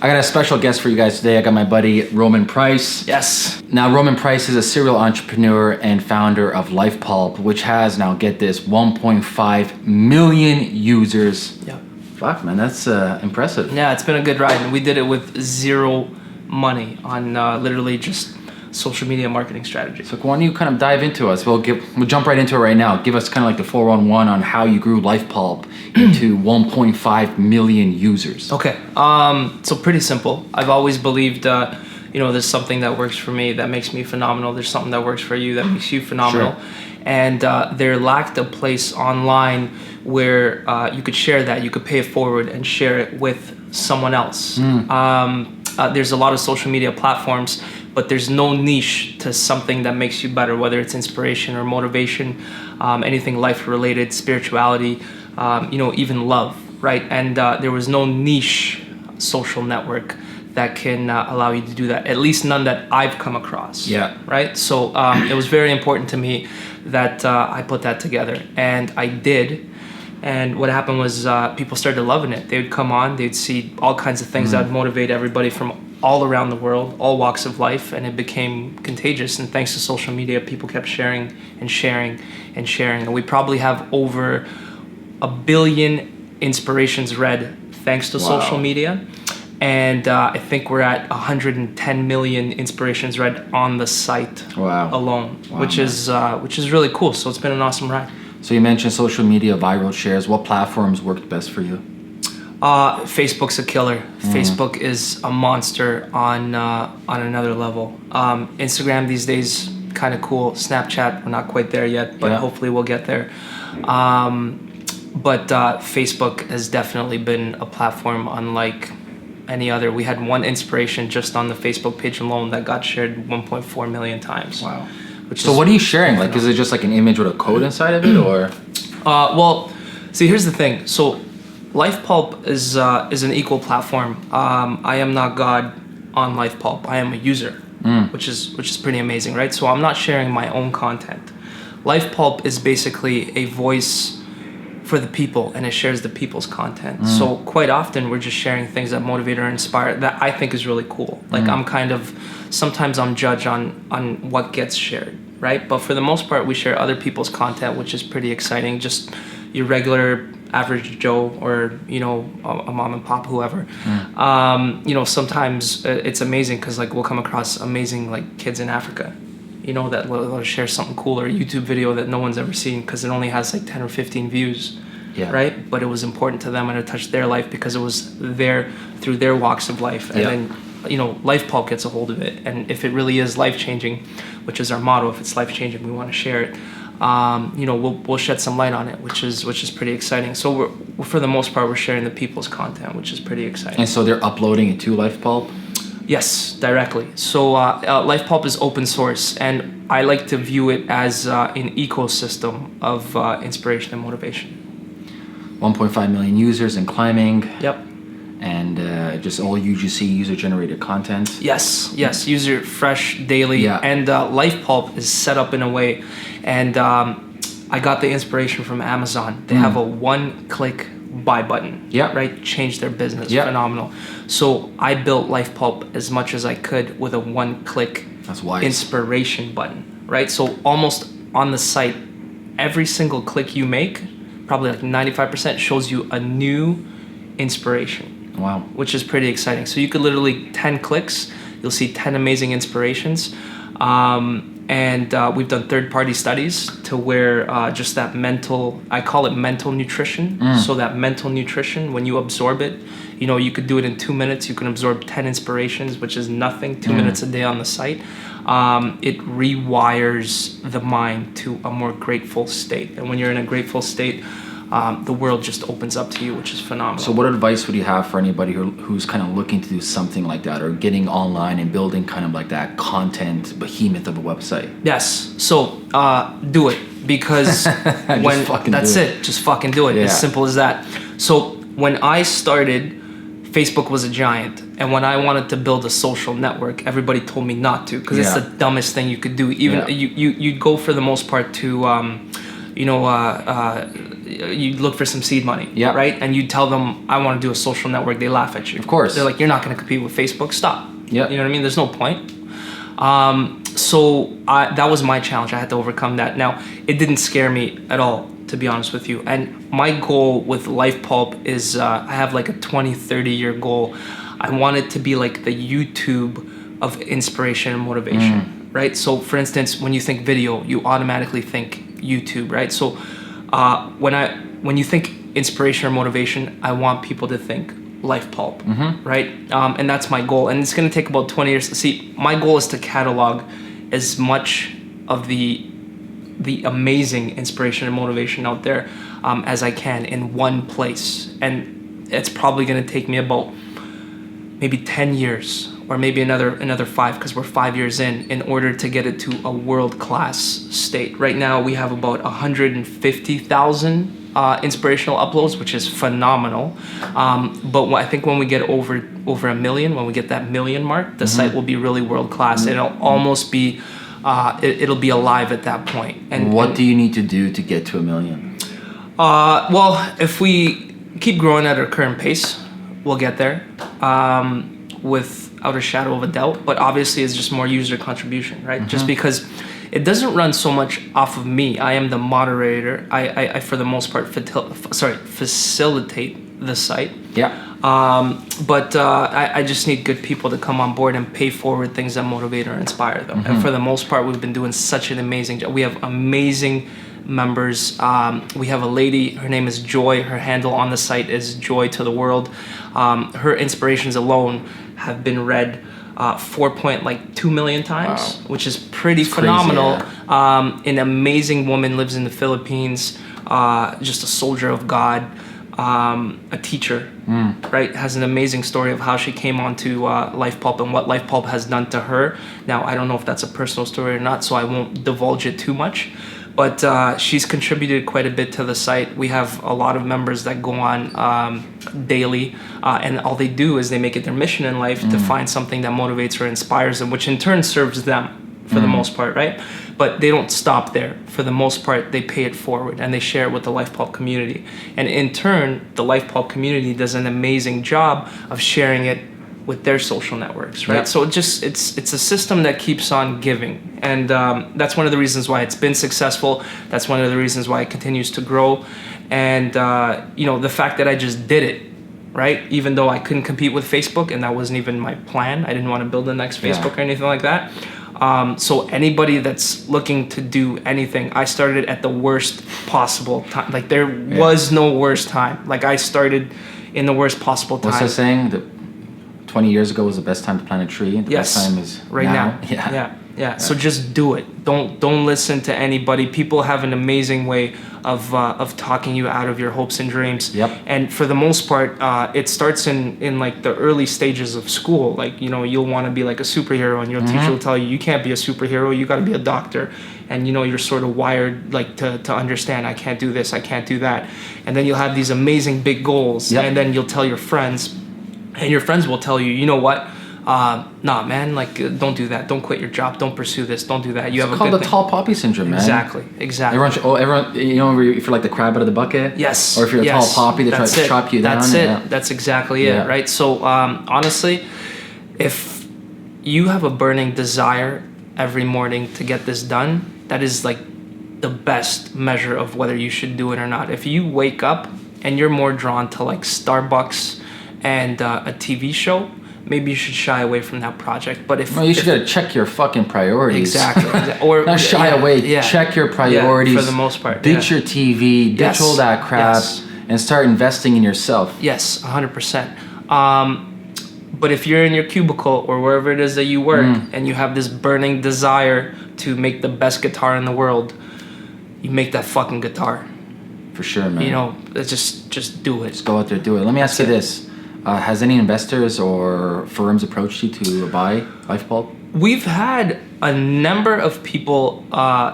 I got a special guest for you guys today. I got my buddy Roman Price. Yes. Now, Roman Price is a serial entrepreneur and founder of Pulp, which has, now get this, 1.5 million users. Yeah. Fuck, man, that's impressive. Yeah, it's been a good ride, and we did it with zero money on literally just social media marketing strategy. So why don't you kind of dive into us? We'll jump right into it right now. Give us kind of like the 411 on how you grew Pulp into 1.5 million users. Okay, so pretty simple. I've always believed, there's something that works for me that makes me phenomenal. There's something that works for you that makes you phenomenal. Sure. And there lacked a place online where you could share that. You could pay it forward and share it with someone else. There's a lot of social media platforms, but there's no niche to something that makes you better, whether it's inspiration or motivation, anything life-related, spirituality, even love, right? And there was no niche social network that can allow you to do that, at least none that I've come across. Yeah. Right? So it was very important to me that I put that together, and I did. And what happened was people started loving it. They would come on, they'd see all kinds of things that would motivate everybody from all around the world, all walks of life, and it became contagious. And thanks to social media, people kept sharing and sharing and sharing. And we probably have over 1 billion inspirations read thanks to social media. And I think we're at 110 million inspirations read on the site alone, which is really cool. So it's been an awesome ride. So you mentioned social media viral shares. What platforms worked best for you? Facebook's a killer. Facebook is a monster on another level. Instagram these days, kind of cool. Snapchat, we're not quite there yet, but hopefully we'll get there. But Facebook has definitely been a platform unlike any other. We had one inspiration just on the Facebook page alone that got shared 1.4 million times. Wow. So what are you sharing? Like, is it just like an image with a code inside of it, or? Well, see, here's the thing. So Pulp is an equal platform. I am not God on Pulp. I am a user, which is pretty amazing, right? So I'm not sharing my own content. Pulp is basically a voice for the people, and it shares the people's content. So quite often we're just sharing things that motivate or inspire that I think is really cool. Like sometimes I'm judged on what gets shared, right? But for the most part, we share other people's content, which is pretty exciting. Just your regular average Joe or, a mom and pop, whoever. Sometimes it's amazing because we'll come across amazing kids in Africa, that will share something cool, or a YouTube video that no one's ever seen because it only has 10 or 15 views, right? But it was important to them and it touched their life because it was through their walks of life. And then, Pulp gets a hold of it. And if it really is life-changing, which is our motto, if it's life-changing, we want to share it. We'll shed some light on it, which is pretty exciting. So we're for the most part, we're sharing the people's content, which is pretty exciting. And so they're uploading it to Pulp? Yes, directly. So Pulp is open source, and I like to view it as an ecosystem of inspiration and motivation. 1.5 million users and climbing. Yep. And just all UGC, user-generated content. Yes, user fresh daily. Yeah. And Pulp is set up in a way, and I got the inspiration from Amazon. They have a one-click buy button. Yeah. Right? Change their business. Yeah. Phenomenal. So I built Pulp as much as I could with a one-click inspiration button. Right? So almost on the site, every single click you make, probably 95%, shows you a new inspiration. Wow. Which is pretty exciting. So you could literally 10 clicks, you'll see 10 amazing inspirations. And we've done third-party studies to where just that I call it mental nutrition. So that mental nutrition, when you absorb it, you could do it in 2 minutes. You can absorb 10 inspirations, which is nothing, 2 minutes a day on the site. It rewires the mind to a more grateful state. And when you're in a grateful state, the world just opens up to you, which is phenomenal. So what advice would you have for anybody who's kind of looking to do something like that, or getting online and building kind of like that content behemoth of a website? Yes. So do it, because just fucking do it. As simple as that. So when I started, Facebook was a giant, and when I wanted to build a social network, everybody told me not to, because it's the dumbest thing you could do. Even you'd go for the most part to you look for some seed money, Yeah. right? And you tell them, I want to do a social network. They laugh at you. Of course. They're like, you're not going to compete with Facebook. Stop. Yeah. You know what I mean? There's no point. That was my challenge. I had to overcome that. Now, it didn't scare me at all, to be honest with you. And my goal with Life Pulp is I have like a 20, 30 year goal. I want it to be like the YouTube of inspiration and motivation, right? So for instance, when you think video, you automatically think YouTube, right? So when you think inspiration or motivation, I want people to think Life Pulp, right? And that's my goal. And it's going to take about 20 years. See, my goal is to catalog as much of the amazing inspiration and motivation out there as I can in one place. And it's probably going to take me about maybe 10 years or maybe another 5, because we're 5 years in order to get it to a world-class state. Right now we have about 150,000 inspirational uploads, which is phenomenal. But I think when we get over a million, when we get that million mark, the site will be really world-class. It'll almost be, it'll be alive at that point. And what do you need to do to get to 1 million? Well, if we keep growing at our current pace, we'll get there. Without a shadow of a doubt, but obviously it's just more user contribution, right? Just because it doesn't run so much off of me. I am the moderator. I for the most part, facilitate the site. Yeah. But I just need good people to come on board and pay forward things that motivate or inspire them. And for the most part, we've been doing such an amazing job. We have amazing members. We have a lady, her name is Joy. Her handle on the site is Joy to the World. Her inspirations alone have been read 4.2 million times, which is pretty phenomenal. Crazy, yeah. An amazing woman lives in the Philippines, just a soldier of God, a teacher, right? Has an amazing story of how she came onto Life Pulp and what Life Pulp has done to her. Now, I don't know if that's a personal story or not, so I won't divulge it too much. But she's contributed quite a bit to the site. We have a lot of members that go on daily, and all they do is they make it their mission in life to find something that motivates or inspires them, which in turn serves them for the most part, right? But they don't stop there. For the most part, they pay it forward and they share it with the Life Pulp community. And in turn, the Life Pulp community does an amazing job of sharing it with their social networks, right? Yeah. So it's a system that keeps on giving, and that's one of the reasons why it's been successful. That's one of the reasons why it continues to grow, and the fact that I just did it, right? Even though I couldn't compete with Facebook, and that wasn't even my plan. I didn't want to build the next Facebook or anything like that. So anybody that's looking to do anything, I started at the worst possible time. Like there was no worst time. Like I started in the worst possible time. What's that saying? That 20 years ago was the best time to plant a tree. The best time is right now. Yeah. So just do it. Don't listen to anybody. People have an amazing way of talking you out of your hopes and dreams. Yep. And for the most part, it starts in like the early stages of school. Like, you'll want to be like a superhero, and your teacher will tell you can't be a superhero. You got to be a doctor. And you're sort of wired like to understand, I can't do this, I can't do that. And then you'll have these amazing big goals. Yep. And then you'll tell your friends, and your friends will tell you, you know what? Nah, man, like, don't do that. Don't quit your job. Don't pursue this. Don't do that. You have It's called the tall poppy syndrome, man. Exactly. Everyone, if you're like the crab out of the bucket. Yes. Or if you're a tall poppy, they try to chop you down. That's it. Yeah. That's exactly it, right? So, honestly, if you have a burning desire every morning to get this done, that is like the best measure of whether you should do it or not. If you wake up and you're more drawn to like Starbucks and a TV show, maybe you should shy away from that project. But you should gotta check your fucking priorities. Exactly. Or not shy away. Yeah. Check your priorities. For the most part. Ditch your TV. Ditch all that crap, and start investing in yourself. Yes, 100%. But if you're in your cubicle or wherever it is that you work, and you have this burning desire to make the best guitar in the world, you make that fucking guitar. For sure, man. Just do it. Just go out there, do it. Let me ask you this. Has any investors or firms approached you to buy Life Pulp? We've had a number of people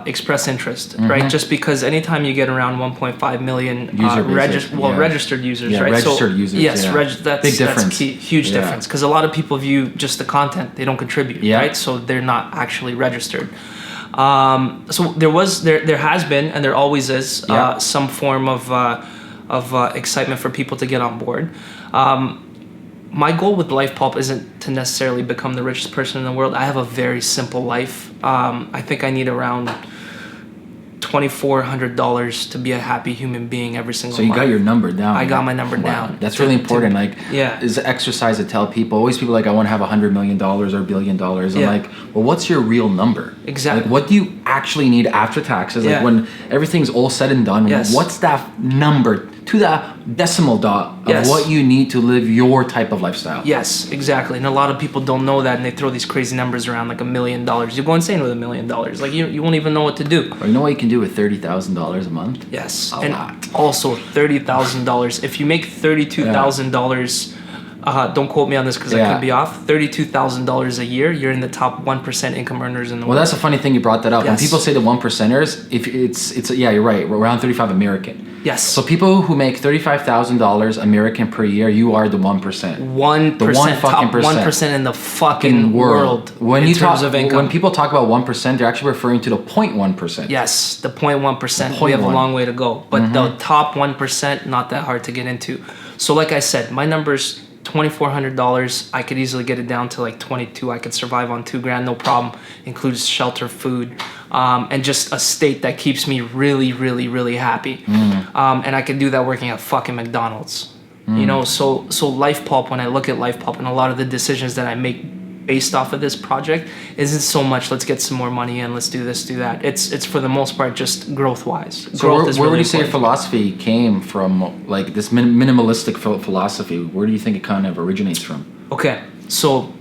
express interest, right? Just because anytime you get around 1.5 million registered users, right? Registered users. Yes, that's big difference. That's key, huge difference. Because a lot of people view just the content; they don't contribute, right? So they're not actually registered. So there has been, and there always is, Yeah. some form of excitement for people to get on board. My goal with Life Pulp isn't to necessarily become the richest person in the world. I have a very simple life. I think I need around $2,400 to be a happy human being every single month. So you got your number down. I got my number down. That's really important. Like, yeah. is an exercise to tell people. Always people like, I want to have $100 million or $1 billion. I'm Yeah. like, well, what's your real number? Exactly. Like, what do you actually need after taxes? Yeah. Like, when everything's all said and done, Yes. what's that number to the decimal dot of Yes. what you need to live your type of lifestyle? Yes, exactly. And a lot of people don't know that, and they throw these crazy numbers around, like $1 million. You go insane with $1 million. Like, you won't even know what to do. Or you know what you can do with $30,000 a month? Yes. A And lot. also $30,000. If you make $32,000, don't quote me on this because I Yeah. could be off. $32,000 a year, you're in the top 1% income earners in the Well, world. that's a funny thing you brought that up. When Yes. people say the 1%ers, if it's yeah, you're right. We're around 35 American. Yes. So people who make $35,000 American per year, you are the 1%. 1%, The one fucking top 1% in the fucking world When in you terms talk, of income. when people talk about 1%, they're actually referring to the 0.1%. Yes, the 0.1%. The We have a 0.1. long way to go. But the top 1%, not that hard to get into. So like I said, my number's $2,400. I could easily get it down to like 22. I could survive on $2,000, no problem. Includes shelter, food, and just a state that keeps me really, really, really happy. And I could do that working at fucking McDonald's. You know, so Life Pulp, when I look at Life Pulp and a lot of the decisions that I make based off of this project isn't so much let's get some more money in, let's do this, do that. It's for the most part just growth wise. So where would you say your philosophy came from? Like this minimalistic philosophy, where do you think it kind of originates from? Okay, so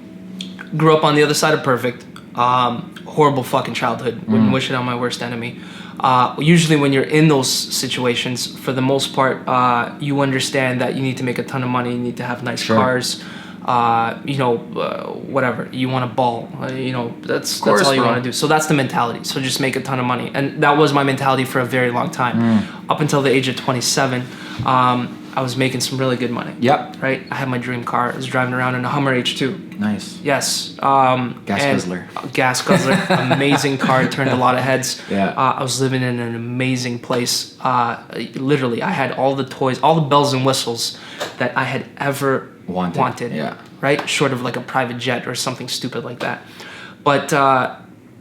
grew up on the other side of perfect. Horrible fucking childhood. Wouldn't wish it on my worst enemy. Usually when you're in those situations, for the most part, you understand that you need to make a ton of money, you need to have nice Sure. cars, whatever. You want to ball, that's all you bro. want to do. So that's the mentality. So just make a ton of money. And that was my mentality for a very long time. Up until the age of 27, I was making some really good money. Yep. Right? I had my dream car. I was driving around in a Hummer H2. Nice. Yes. Gas guzzler. Gas guzzler. Amazing car. It turned a lot of heads. Yeah. I was living in an amazing place. Literally, I had all the toys, all the bells and whistles that I had ever wanted. Yeah. Right? Short of like a private jet or something stupid like that. But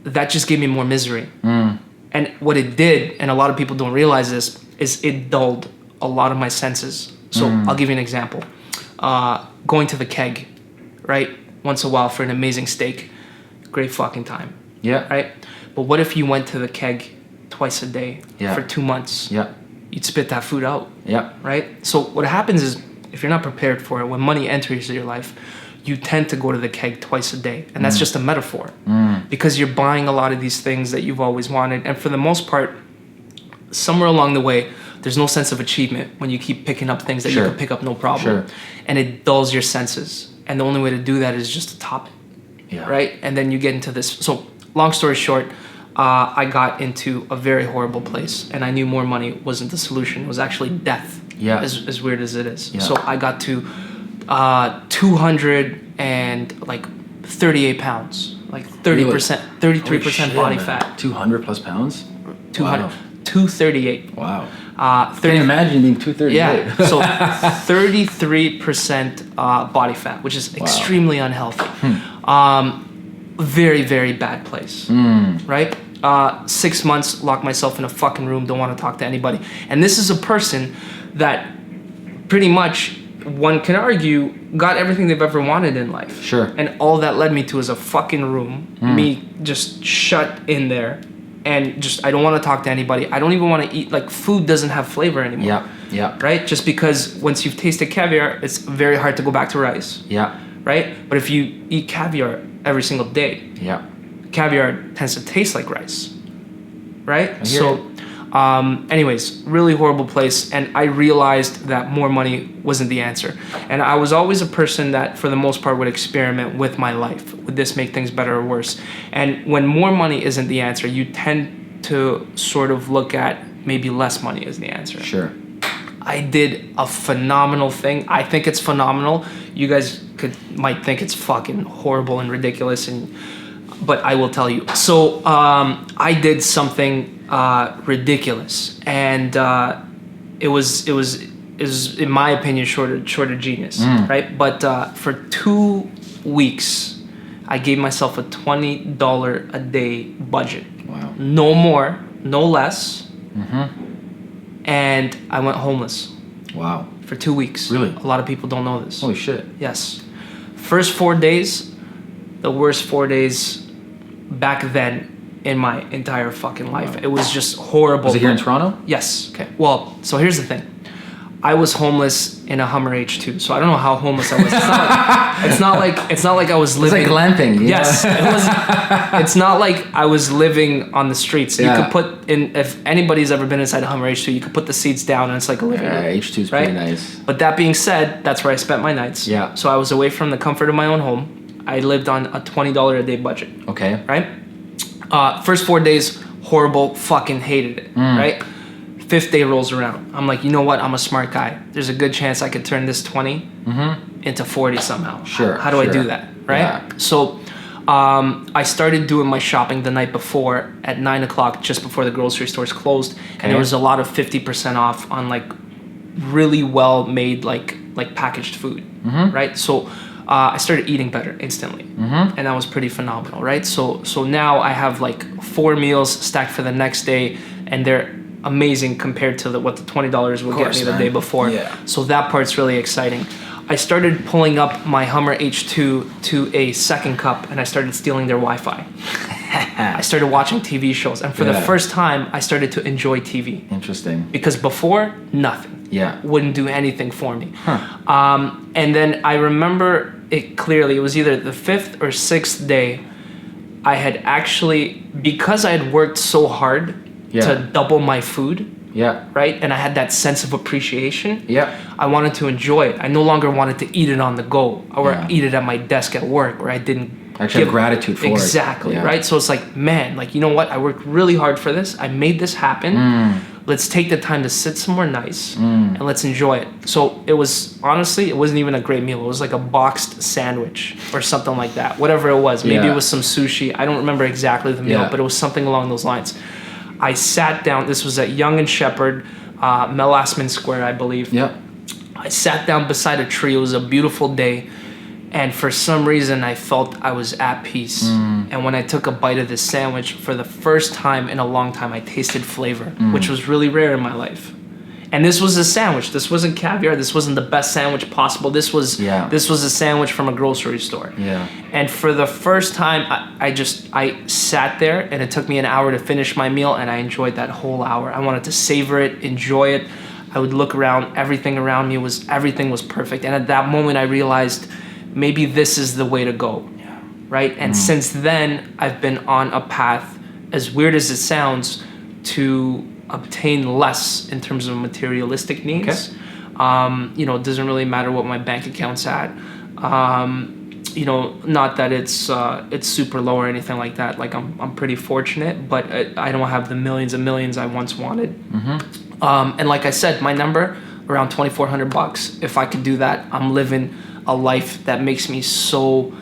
that just gave me more misery. And what it did, and a lot of people don't realize this, is it dulled a lot of my senses. So I'll give you an example. Going to the keg, right? Once a while for an amazing steak. Great fucking time. Yeah. Right? But what if you went to the keg twice a day Yeah. for 2 months? Yeah. You'd spit that food out. Yeah. Right? So what happens is, if you're not prepared for it, when money enters your life, you tend to go to the keg twice a day. And that's just a metaphor. Because you're buying a lot of these things that you've always wanted. And for the most part, somewhere along the way, there's no sense of achievement when you keep picking up things that Sure. you can pick up no problem. Sure. And it dulls your senses. And the only way to do that is just to top it. Yeah. Right? And then you get into this. So long story short, I got into a very horrible place. And I knew more money wasn't the solution. It was actually death. Yeah. As weird as it is. Yeah. So I got to 238 pounds. Like 30%, 33% body fat. 200 plus pounds? 200. Wow. 238. Wow. 30, Can't imagine being 238. yeah. So 33% body fat, which is extremely unhealthy. Very, very bad place. Right? 6 months, locked myself in a fucking room, don't want to talk to anybody. And this is a person that pretty much, one can argue, got everything they've ever wanted in life. Sure. And all that led me to is a fucking room, me just shut in there, and just, I don't want to talk to anybody. I don't even want to eat, like, food doesn't have flavor anymore. Yeah. Yeah. Right? Just because once you've tasted caviar, it's very hard to go back to rice. Yeah. Right? But if you eat caviar every single day, Yeah. caviar tends to taste like rice. Right? I hear So, anyways, really horrible place. And I realized that more money wasn't the answer. And I was always a person that, for the most part, would experiment with my life. Would this make things better or worse? And when more money isn't the answer, you tend to sort of look at maybe less money as the answer. Sure. I did a phenomenal thing. I think it's phenomenal. You guys might think it's fucking horrible and ridiculous, and but I will tell you. So I did something ridiculous, and it was in my opinion short of genius, right? But for 2 weeks, I gave myself a $20 a day budget. Wow. No more, no less. And I went homeless. Wow. For 2 weeks. Really? A lot of people don't know this. Holy shit. Yes. First 4 days, the worst 4 days back then in my entire fucking life. Wow. It was just horrible. Was it here in Toronto? Yes. Okay. Well, so here's the thing. I was homeless in a Hummer H2, so I don't know how homeless I was. It's not like I was living. It's like glamping. Yeah. Yes, it was. It's not like I was living on the streets. You could put in, if anybody's ever been inside a Hummer H2, you could put the seats down and it's like a living room. H2 is pretty nice. But that being said, that's where I spent my nights. Yeah. So I was away from the comfort of my own home. I lived on a $20 a day budget. Okay. Right. First 4 days, horrible. Fucking hated it. Right. 5th day rolls around. I'm like, you know what? I'm a smart guy. There's a good chance I could turn this 20 into 40 somehow. Sure. How do I do that? Right? Yeah. So I started doing my shopping the night before at 9 o'clock, just before the grocery stores closed. Okay. And there was a lot of 50% off on like really well made like packaged food. Right? So I started eating better instantly. And that was pretty phenomenal. Right? So now I have like 4 meals stacked for the next day, and they're amazing compared to what the $20 would get me the day before. Yeah. So that part's really exciting. I started pulling up my Hummer H2 to a second cup, and I started stealing their Wi-Fi. I started watching TV shows, and for the first time, I started to enjoy TV. Interesting. Because before, nothing. Yeah. Wouldn't do anything for me. And then I remember it clearly. It was either the 5th or 6th day. I had actually, because I had worked so hard to double my food, right? And I had that sense of appreciation. I wanted to enjoy it. I no longer wanted to eat it on the go or eat it at my desk at work where I didn't actually have gratitude for it. Exactly, right? So it's like, man, like, you know what? I worked really hard for this. I made this happen. Let's take the time to sit somewhere nice and let's enjoy it. So it was, honestly, it wasn't even a great meal. It was like a boxed sandwich or something like that. Whatever it was. Maybe it was some sushi. I don't remember exactly the meal, but it was something along those lines. I sat down. This was at Yonge and Sheppard, Melasman Square, I believe. I sat down beside a tree. It was a beautiful day. And for some reason, I felt I was at peace. And when I took a bite of this sandwich, for the first time in a long time, I tasted flavor, which was really rare in my life. And this was a sandwich. This wasn't caviar. This wasn't the best sandwich possible. This was a sandwich from a grocery store. And for the first time, I sat there, and it took me an hour to finish my meal, and I enjoyed that whole hour. I wanted to savor it, enjoy it. I would look around. Everything around me everything was perfect. And at that moment, I realized maybe this is the way to go. Right? And since then, I've been on a path, as weird as it sounds, to obtain less in terms of materialistic needs. It doesn't really matter what my bank account's at. Not that it's super low or anything like that. Like I'm pretty fortunate, but I don't have the millions and millions I once wanted. And like I said, my number around $2,400. If I could do that, I'm living a life that makes me so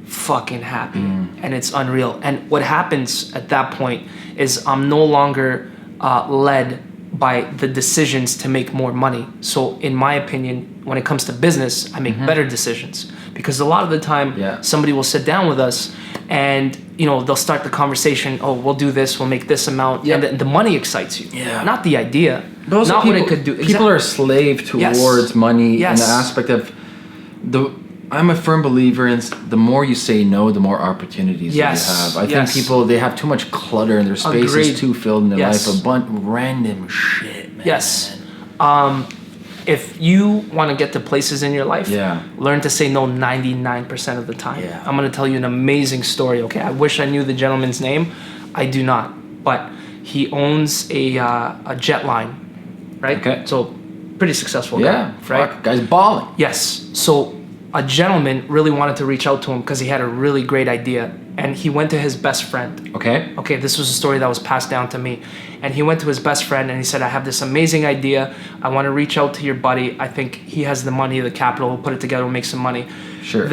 fucking happy, and it's unreal. And what happens at that point is I'm no longer led by the decisions to make more money. So in my opinion, when it comes to business, I make better decisions, because a lot of the time somebody will sit down with us and they'll start the conversation. Oh, we'll do this, we'll make this amount, and the money excites you, not the idea, not what it could do. People are a slave towards money, and the aspect of I'm a firm believer in the more you say no, the more opportunities that you have. I think people, they have too much clutter, and their space is too filled in their life. A bunch of random shit, man. If you want to get to places in your life, learn to say no 99% of the time. I'm going to tell you an amazing story, okay? I wish I knew the gentleman's name. I do not. But he owns a jet line, right? Okay. So pretty successful guy, right? Guy's balling. Yes. So a gentleman really wanted to reach out to him because he had a really great idea, and he went to his best friend. Okay, this was a story that was passed down to me. And he went to his best friend and he said, I have this amazing idea. I want to reach out to your buddy. I think he has the money, the capital. We'll put it together. We'll make some money. Sure.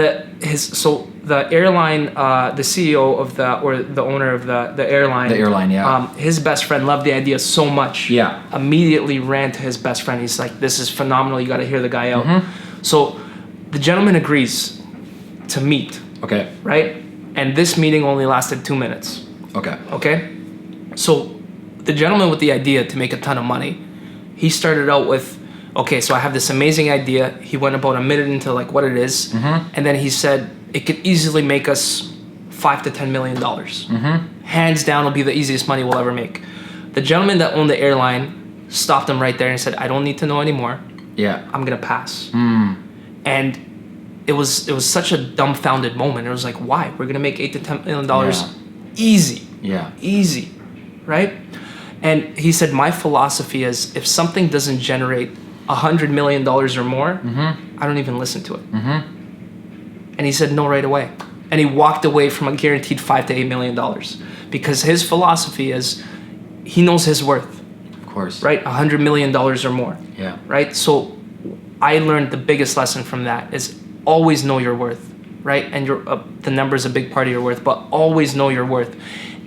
So the airline, the CEO of the owner of the airline. The airline, yeah. His best friend loved the idea so much. Yeah. Immediately ran to his best friend. He's like, this is phenomenal. You got to hear the guy out. Mm-hmm. So the gentleman agrees to meet. Okay. Right? And this meeting only lasted 2 minutes. Okay. So the gentleman with the idea to make a ton of money, he started out with, okay, so I have this amazing idea. He went about a minute into like what it is. Mm-hmm. And then he said, it could easily make us $5 to $10 million. Mm-hmm. Hands down, it'll be the easiest money we'll ever make. The gentleman that owned the airline stopped him right there and said, I don't need to know anymore. Yeah. I'm going to pass. Mm. And it was such a dumbfounded moment. It was like, why? We're going to make $8 to $10 million easy. Yeah. Easy. Right? And he said, my philosophy is if something doesn't generate $100 million or more, mm-hmm. I don't even listen to it. Mm-hmm. And he said no right away. And he walked away from a guaranteed $5 to $8 million because his philosophy is he knows his worth. Of course. Right? $100 million or more. Yeah. Right? So I learned the biggest lesson from that is always know your worth. Right? And the number is a big part of your worth, but always know your worth.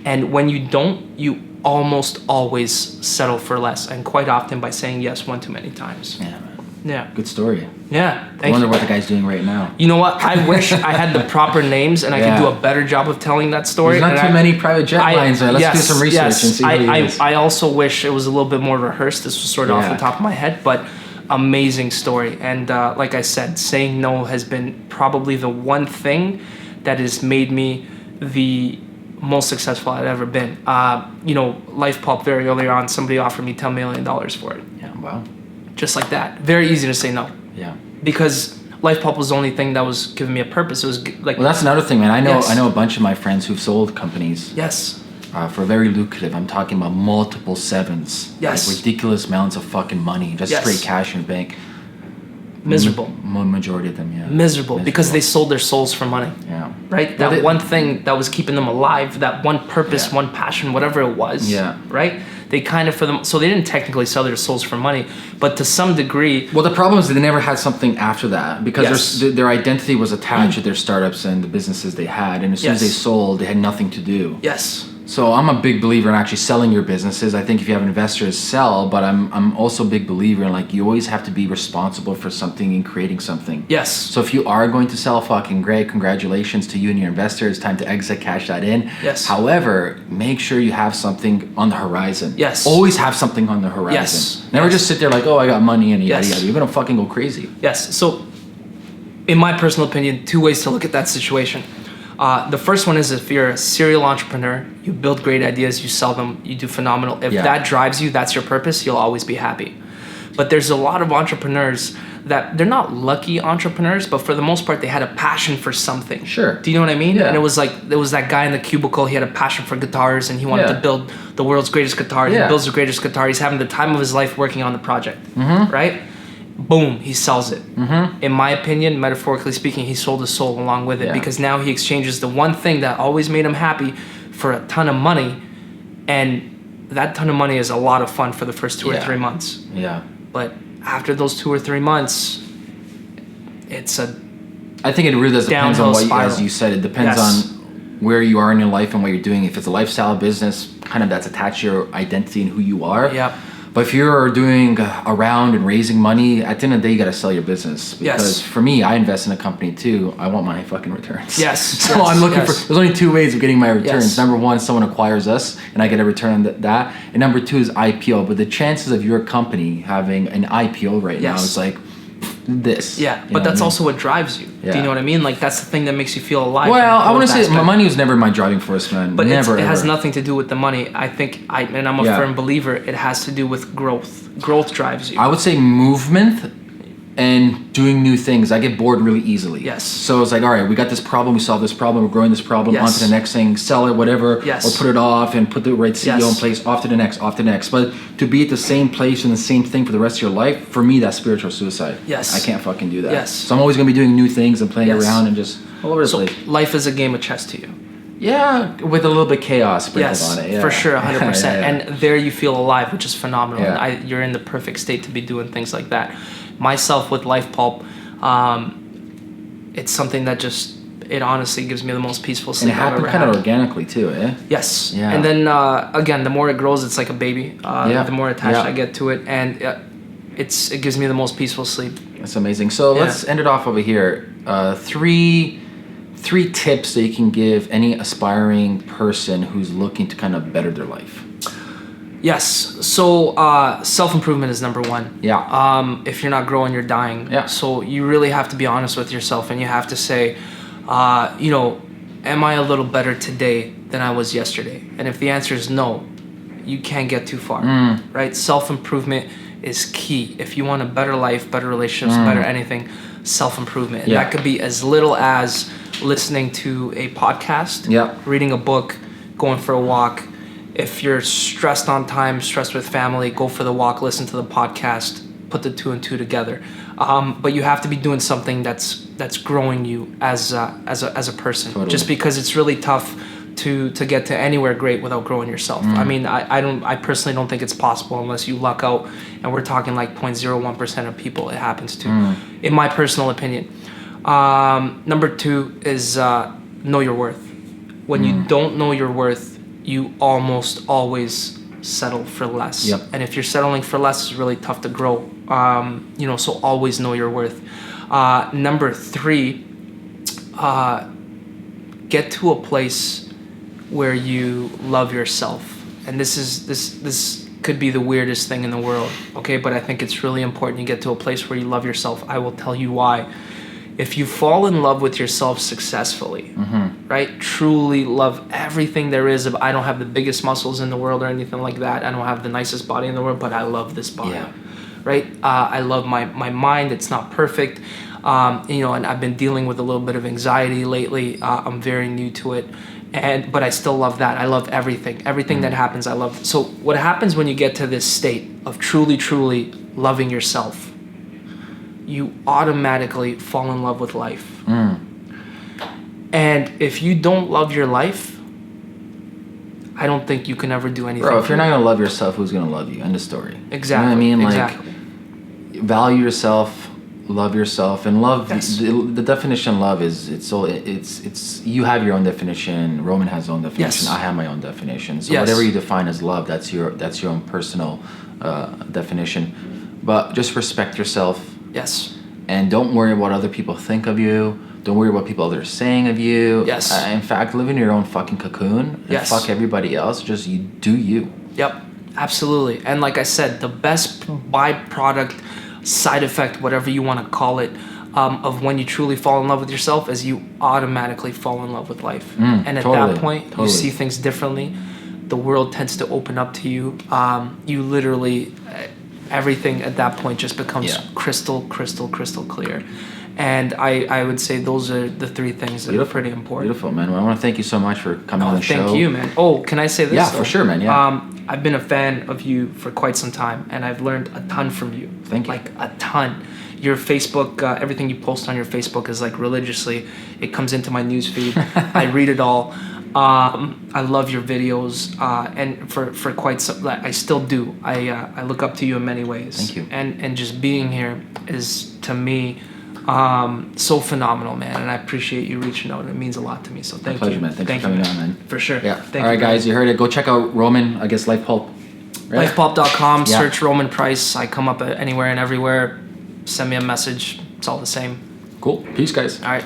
And when you don't, you almost always settle for less, and quite often by saying yes one too many times. Yeah, man. Yeah. Good story. Yeah. I wonder what the guy's doing right now. You know what? I wish I had the proper names and I could do a better job of telling that story. There's not too many private jet lines there. Let's do some research and see what he is. I also wish it was a little bit more rehearsed. This was sort of off the top of my head, but amazing story. And like I said, saying no has been probably the one thing that has made me the most successful I've ever been. Life Pulp, very early on, somebody offered me $10 million for it. Yeah, wow. Just like that. Very easy to say no. Yeah. Because Life Pulp was the only thing that was giving me a purpose. It was like... Well, that's another thing, man. I know a bunch of my friends who've sold companies. Yes. For very lucrative. I'm talking about multiple sevens. Yes. Like ridiculous amounts of fucking money. Just straight cash in the bank. Miserable. Majority of them, yeah. Miserable. Because they sold their souls for money. Yeah. Right? That one thing that was keeping them alive, that one purpose, one passion, whatever it was. Yeah. Right? They kind of, so they didn't technically sell their souls for money, but to some degree... Well, the problem is that they never had something after that because their identity was attached to their startups and the businesses they had. And as soon as they sold, they had nothing to do. Yes. So I'm a big believer in actually selling your businesses. I think if you have investors, sell, but I'm also a big believer in like you always have to be responsible for something and creating something. Yes. So if you are going to sell, fucking great, congratulations to you and your investor. It's time to exit, cash that in. Yes. However, make sure you have something on the horizon. Yes. Always have something on the horizon. Yes. Never just sit there like, oh, I got money and yada yada. You're gonna fucking go crazy. Yes. So, in my personal opinion, 2 ways to look at that situation. The first one is if you're a serial entrepreneur, you build great ideas, you sell them, you do phenomenal. If that drives you, that's your purpose, you'll always be happy. But there's a lot of entrepreneurs that they're not lucky entrepreneurs, but for the most part, they had a passion for something. Sure. Do you know what I mean? Yeah. And it was like, there was that guy in the cubicle, he had a passion for guitars and he wanted to build the world's greatest guitar. He builds the greatest guitar. He's having the time of his life working on the project, right? Boom, he sells it. Mm-hmm. In my opinion, metaphorically speaking, he sold his soul along with it because now he exchanges the one thing that always made him happy for a ton of money, and that ton of money is a lot of fun for the first 2 or 3 months. Yeah. But after those 2 or 3 months, it's a I think it really does depends on what, spiral. as you said, it depends on where you are in your life and what you're doing. If it's a lifestyle business, kind of that's attached to your identity and who you are. Yeah. But if you're doing around and raising money, at the end of the day, you got to sell your business. Because for me, I invest in a company too. I want my fucking returns. Yes. So I'm looking for, there's only 2 ways of getting my returns. Yes. Number one, someone acquires us and I get a return on that. And number 2 is IPO. But the chances of your company having an IPO right now is like this. Yeah, but that's also what drives you. Do you know what I mean? Like that's the thing that makes you feel alive. Well, I want to say my money was never my driving force, man. But never, it has nothing to do with the money. I think, and I'm a firm believer, it has to do with growth. Growth drives you. I would say movement and doing new things. I get bored really easily. Yes. So it's like, all right, we got this problem, we solve this problem, we're growing this problem, on to the next thing, sell it, whatever, or put it off and put the right CEO in place, off to the next. But to be at the same place and the same thing for the rest of your life, for me, that's spiritual suicide. Yes. I can't fucking do that. Yes. So I'm always going to be doing new things and playing around and just all over the place. Life is a game of chess to you. Yeah, with a little bit of chaos sprinkled on it. Yeah. For sure, 100%. And there you feel alive, which is phenomenal. Yeah. And you're in the perfect state to be doing things like that. Myself with Life Pulp, it's something that it honestly gives me the most peaceful sleep. And it happened kind of organically too, eh? Yes. Yeah. And then, again, the more it grows, it's like a baby. The more attached I get to it. And it gives me the most peaceful sleep. That's amazing. So let's end it off over here. Three tips that you can give any aspiring person who's looking to kind of better their life. Yes. So self-improvement is number one. Yeah. If you're not growing, you're dying. Yeah. So you really have to be honest with yourself, and you have to say, am I a little better today than I was yesterday? And if the answer is no, you can't get too far. Right? Self-improvement is key. If you want a better life, better relationships, better anything, self-improvement. And that could be as little as listening to a podcast, reading a book, going for a walk. If you're stressed on time, stressed with family, go for the walk, listen to the podcast, put the 2 and 2 together. But you have to be doing something that's growing you as a person. Totally. Just because it's really tough to get to anywhere great without growing yourself. I mean, I personally don't think it's possible unless you luck out, and we're talking like 0.01% of people it happens to, in my personal opinion. Number 2 is know your worth. When you don't know your worth, you almost always settle for less. Yep. And if you're settling for less, it's really tough to grow. So always know your worth. Number 3, get to a place where you love yourself. And this could be the weirdest thing in the world, okay? But I think it's really important you get to a place where you love yourself. I will tell you why. If you fall in love with yourself successfully, right? Truly love everything there is. I don't have the biggest muscles in the world or anything like that. I don't have the nicest body in the world, but I love this body, right? I love my mind. It's not perfect, and I've been dealing with a little bit of anxiety lately. I'm very new to it. But I still love that. I love everything that happens. I love. So what happens when you get to this state of truly, truly loving yourself? You automatically fall in love with life. And if you don't love your life, I don't think you can ever do anything. Bro, if you're not gonna love yourself, who's gonna love you? End of story. Exactly. You know what I mean? Exactly. Like, value yourself, love yourself, and love. Yes. The definition of love is it's you have your own definition. Roman has his own definition. Yes. I have my own definition. So whatever you define as love, that's your own personal definition. But just respect yourself. Yes. And don't worry what other people think of you. Don't worry what people others are saying of you. Yes. In fact, live in your own fucking cocoon. And fuck everybody else. Just you do you. Yep. Absolutely. And like I said, the best byproduct, side effect, whatever you want to call it, of when you truly fall in love with yourself is you automatically fall in love with life. And at that point, you see things differently. The world tends to open up to you. You literally... everything at that point just becomes crystal clear. And I would say those are the 3 things that are pretty important. Beautiful, man. Well, I want to thank you so much for coming on the show. Thank you, man. Oh, can I say this? Yeah, for sure, man. Yeah. I've been a fan of you for quite some time, and I've learned a ton from you. Thank you. Like, a ton. Your Facebook, everything you post on your Facebook is like religiously. It comes into my newsfeed. I read it all. I love your videos, and for quite some, I still do. I look up to you in many ways. Thank you. And just being here is, to me, so phenomenal, man. And I appreciate you reaching out. It means a lot to me. So thank you. My pleasure, man. Thanks for coming on, man. For sure. Yeah. All right, guys, you heard it. Go check out Roman. I guess Life Pulp. Right? LifePulp.com. Search Roman Price. I come up anywhere and everywhere. Send me a message. It's all the same. Cool. Peace, guys. All right.